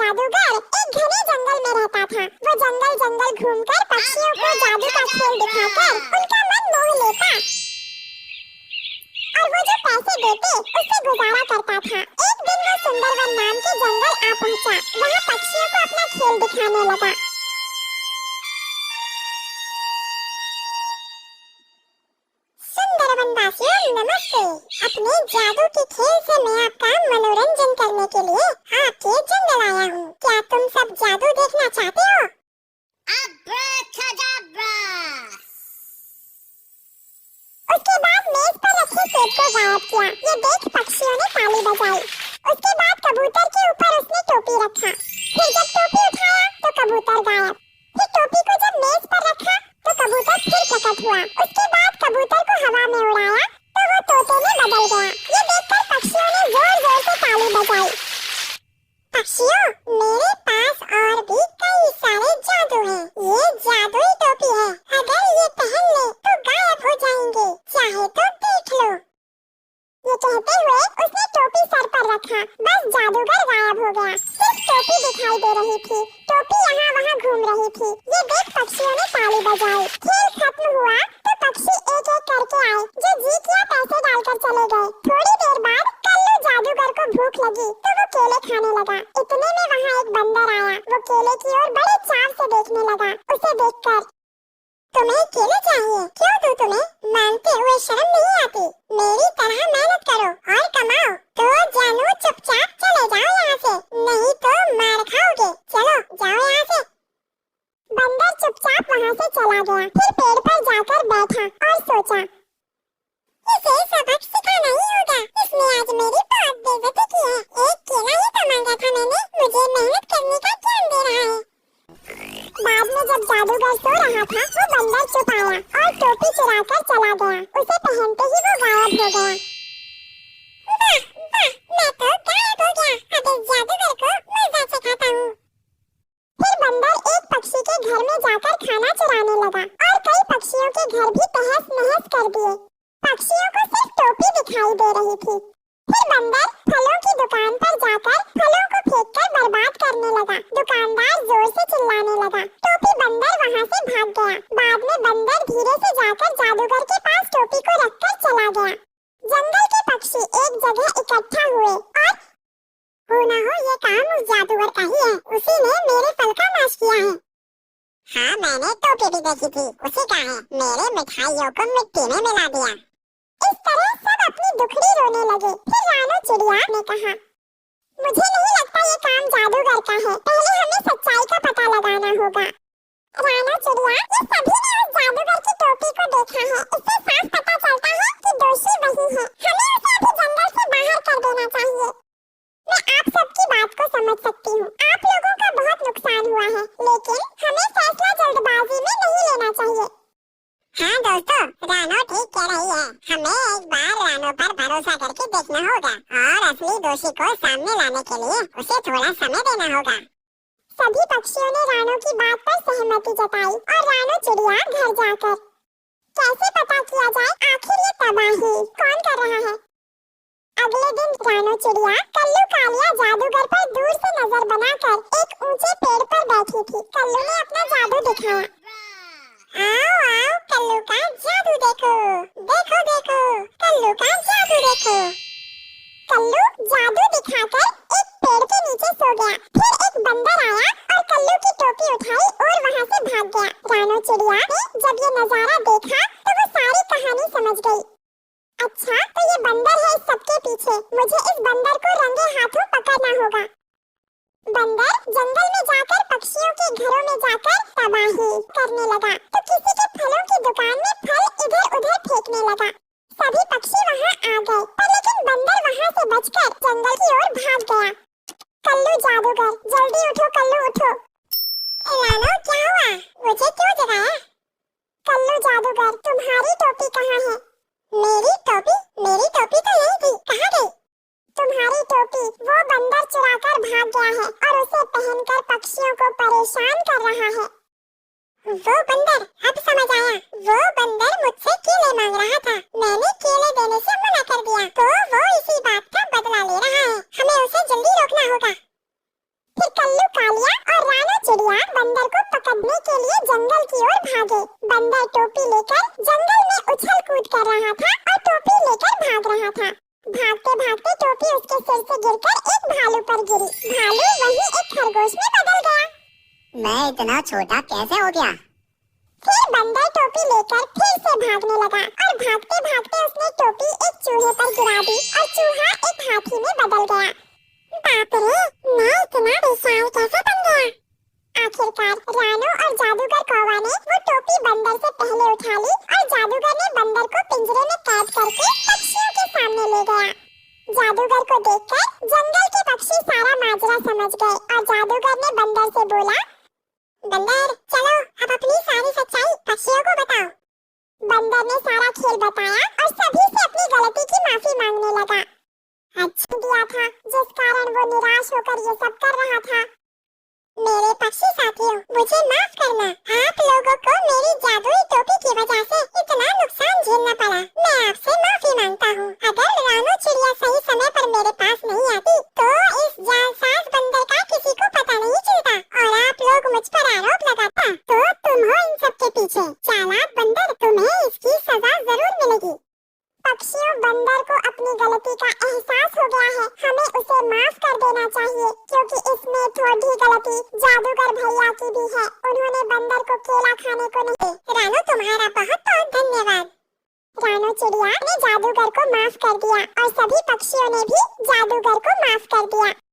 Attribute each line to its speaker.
Speaker 1: जादूगर एक घने जंगल में रहता था। वो जंगल जंगल घूमकर पक्षियों को जादू का खेल दिखाकर उनका मन मोह लेता और वो जो पैसे देते उससे गुजारा करता था। एक दिन वो सुंदरवन नाम के जंगल आ पहुंचा। वहाँ पक्षियों को अपना खेल दिखाने लगा। सुंदरवनवासियों नमस्ते। अपने जादू के खेल से मैं आपका मनोरंजन करने के लिए आपके जंगल आया हूँ। क्या तुम सब जादू देखना चाहते हो?
Speaker 2: अब्राकडाब्रा।
Speaker 1: उसके बाद मेज पर रखे सेब को गायब किया। ये देख पक्षियों ने ताली बजाई। उसके बाद कबूतर के ऊपर उसने टोपी रखा। फिर जब टोपी उठाया तो कबूतर गायब। फिर टोपी को जब मेज पर रखा तो कबूतर फिर प्रकट हुआ। उसके बाद कबूतर को हवा में उड़ाया तो वो तोते में बदल गया। ये देखकर पक्षियों ने जोर जोर से ताली बजाई। पक्षियों, मेरे पास और भी कई सारे जादू हैं। ये जादुई टोपी है। अगर ये पहन ले तो गायब हो जाएंगे। चाहे तो देख लो। ये कहते हुए उसने टोपी सर पर रखा। बस जादूगर गायब हो गया। सिर्फ टोपी दिखाई दे रही थी। टोपी यहाँ वहाँ घूम रही थी। ये देख पक्षियों ने ताली बजाई। खेल खत्म हुआ तो पक्षी एक एक करके आए। जो जीत गया पैसे डालकर चले गए। थोड़ी देर बाद कल्लू जादूगर को भूख लगी तो वो केले खाने लगा। इतने में वहाँ एक बंदर आया। वो केले की ओर बड़े चाव से देखने लगा। उसे देखकर, तुम्हें केले चाहिए? क्यों दूं तुम्हें? मांगते हुए शर्म नहीं आती? मेरी तरह मेहनत करो और कमाओ। तो जानू चुपचाप चले जाओ यहाँ से, नहीं तो मार खाओगे। चलो जाओ यहाँ से। बंदर चुपचाप वहाँ से चला गया। फिर पेड़ पर जाकर बैठा और सोचा, इसे सबक सिखाना ही होगा। इसने आज मेरी बहुत बेइज्जती की है। एक केला ही तो मांगा था मैंने। मुझे मेहनत करने का ज्ञान दे रहा है। बाद में जब जादूगर सो रहा था वो बंदर चुप आया और टोपी चुराकर चला गया। उसे पहनते ही वो गायब हो गया। वाह वाह, मैं तो गायब हो गया। अब इस जादूगर को मजा सिखाता हूँ। फिर बंदर एक पक्षी के घर में जाकर खाना चुराने लगा और कई पक्षियों के घर भी तहस नहस कर दिए। पक्षियों को सिर्फ टोपी दिखाई दे रही थी। फिर बंदर फलों की दुकान पर जाकर फलों को फेंककर बर्बाद करने लगा। दुकानदार जोर से चिल्लाने लगा। टोपी बंदर वहाँ से भाग गया। बाद में बंदर धीरे से जाकर जादूगर के पास टोपी को रखकर चला गया। जंगल के पक्षी एक जगह इकट्ठा हुए और हो ना हो ये काम उस जादूगर का ही है। उसी ने मेरे फल का नाश किया है। हाँ, मैंने टोपी भी देखी थी। उसी का है। मेरे मिठाइयों को मिट्टी में मिला दिया। इस तरह सब अपनी दुखड़ी रोने लगे। फिर रानू चिड़िया ने कहा, मुझे नहीं लगता ये काम जादूगर का है। पहले हमें सच्चाई का पता लगाना होगा। रानू चिड़िया, ये सभी ने उस जादूगर की टोपी को देखा है। इससे साफ पता चलता है कि दोषी वही है। हमें उसे अभी जंगल से बाहर कर देना चाहिए। मैं आप सबकी बात को समझ सकती हूँ। आप लोगों का बहुत नुकसान हुआ है, लेकिन हमें फैसला जल्दबाजी में नहीं लेना चाहिए। हाँ दोस्तों, रानो ठीक कह रही है। हमें एक बार रानो पर भरोसा करके देखना होगा और असली दोषी को सामने लाने के लिए उसे थोड़ा समय देना होगा। सभी पक्षियों ने रानो की बात पर सहमति जताई और रानो चिड़िया घर जाकर कैसे पता किया जाए आखिर ये तबाही कौन कर रहा है। अगले दिन रानो चिड़िया कल्लू कालिया जादूगर पर दूर से नजर बनाकर एक ऊंचे पेड़ पर बैठी थी। कल्लू ने अपना जादू दिखाया। आओ आओ, कल्लू का जादू देखो। देखो देखो, कल्लू का जादू देखो। कल्लू जादू दिखाकर एक पेड़ के नीचे सो गया। फिर एक बंदर आया और कल्लू की टोपी उठाई और वहाँ से भाग गया। रानो चिड़िया ने जब ये नजारा देखा तो वो सारी कहानी समझ गई। अच्छा, तो ये बंदर है इस सबके पीछे। मुझे इस बंदर को रंगे हाथों पकड़ना होगा। बंदर जंगल में जाकर पक्षियों के घरों में जाकर तबाही करने लगा। तो किसी के फलों की दुकान में फल इधर उधर फेंकने लगा। सभी पक्षी वहाँ आ गए, पर लेकिन बंदर वहाँ से बचकर जंगल की ओर भाग गया। कल्लू जादूगर, जल्दी उठो कल्लू उठो। रानो, क्या हुआ? मुझे क्यों जगाया? कल्लू जादूगर, तुम्हारी टोपी कहाँ है? मेरी टोपी तो यही थी। कहाँ गई? तुम्हारी टोपी वो बंदर चुराकर भाग गया है और उसे पहनकर पक्षियों को परेशान कर रहा है। वो बंदर, अब समझ आया। वो बंदर मुझसे केले मांग रहा था। मैंने केले देने से मना कर दिया, तो वो इसी बात का बदला ले रहा है। हमें उसे जल्दी रोकना होगा। फिर कल्लू चिड़िया बंदर को पकड़ने के लिए जंगल की ओर भागे। बंदर टोपी लेकर जंगल में उछल कूद कर रहा था और टोपी लेकर भाग रहा था। भागते भागते टोपी उसके सिर से गिरकर एक भालू पर गिरी। भालू वहीं एक खरगोश में बदल गया।
Speaker 2: मैं इतना छोटा कैसे हो गया?
Speaker 1: फिर बंदर टोपी लेकर फिर से भागने लगा और भागते भागते उसने टोपी एक चूहे पर गिरा दी और चूहा एक हाथी में बदल गया। बाप रे, मैं इतना विशाल कैसे बन गया? आखिरकार रानो और जादूगर कौवा ने वो टोपी बंदर से पहले उठा ली और जादूगर ने बंदर को पिंजरे में कैद करके पक्षियों के सामने ले गया। जादूगर को देखकर जंगल के पक्षी सारा माजरा समझ गए और जादूगर ने बंदर से बोला, बंदर चलो अब अपनी सारी सच्चाई पक्षियों को बताओ। बंदर ने सारा खेल बताया और सभी से अपनी गलती की माफी मांगने लगा। अच्छा दिया था जिस कारण वो निराश होकर ये सब कर रहा था। मेरे पक्षी साथियों, मुझे माफ करना। आप लोगों को मेरी जादुई टोपी की वजह से इतना नुकसान झेलना पड़ा। मैं आपसे माफी मांगता हूँ। अगर रानो चिड़िया सही समय पर मेरे पास नहीं आती तो इस जालसाज बंदर का किसी को पता नहीं चलता और आप लोग मुझ पर आरोप लगाता तो तुम हो इन सब के पीछे। चालाक बंदर, तुम्हें इसकी सजा जरूर मिलेगी। पक्षियों, बंदर को अपनी गलती का एहसास हो गया है। हमें उसे माफ कर देना चाहिए क्योंकि इसमें थोड़ी गलती जादूगर भैया की भी है। उन्होंने बंदर को केला खाने को नहीं। रानो, तुम्हारा बहुत बहुत धन्यवाद। रानो चिड़िया ने जादूगर को माफ कर दिया और सभी पक्षियों ने भी जादूगर को माफ कर दिया।